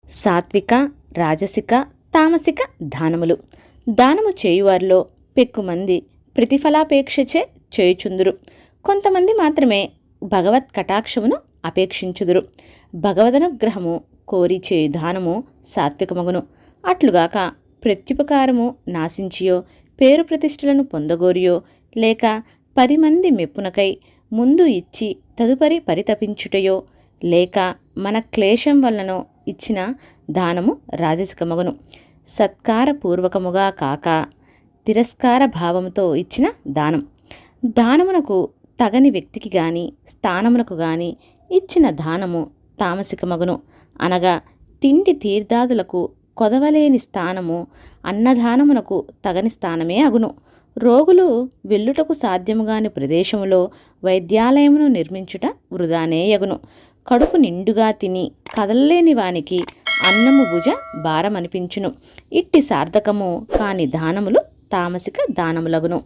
సాత్విక, రాజసిక, తామసిక దానములు. దానము చేయువారిలో పెక్కుమంది ప్రతిఫలాపేక్షచే చేయుచుందురు. కొంతమంది మాత్రమే భగవత్ కటాక్షమును అపేక్షించుదురు. భగవదనుగ్రహము కోరి చేయు దానము సాత్వికమగును. అట్లుగాక ప్రత్యుపకారము నాశించియో, పేరు ప్రతిష్టలను పొందగోరియో, లేక 10 మంది మెప్పునకై ముందు ఇచ్చి తదుపరి పరితపించుటయో, లేక మన క్లేశం వలనో ఇచ్చిన దానము రాజసికమగును. సత్కారపూర్వకముగా కాక తిరస్కార భావముతో ఇచ్చిన దానం. దానమునకు తగని వ్యక్తికి గాని స్థానమునకు గాని ఇచ్చిన దానము తామసికమగును. అనగా తిండి తీర్థాదులకు కొదవలేని స్థానము అన్నదానమునకు తగని స్థానమే అగును. రోగులు వెళ్ళుటకు సాధ్యముగాని ప్రదేశములో వైద్యాలయమును నిర్మించుట వృధానే యగును. కడుపు నిండుగా తిని కదలలేని వానికి అన్నము భుజ భారమనిపించును. ఇట్టి సార్థకము కాని దానములు తామసిక దానములగును.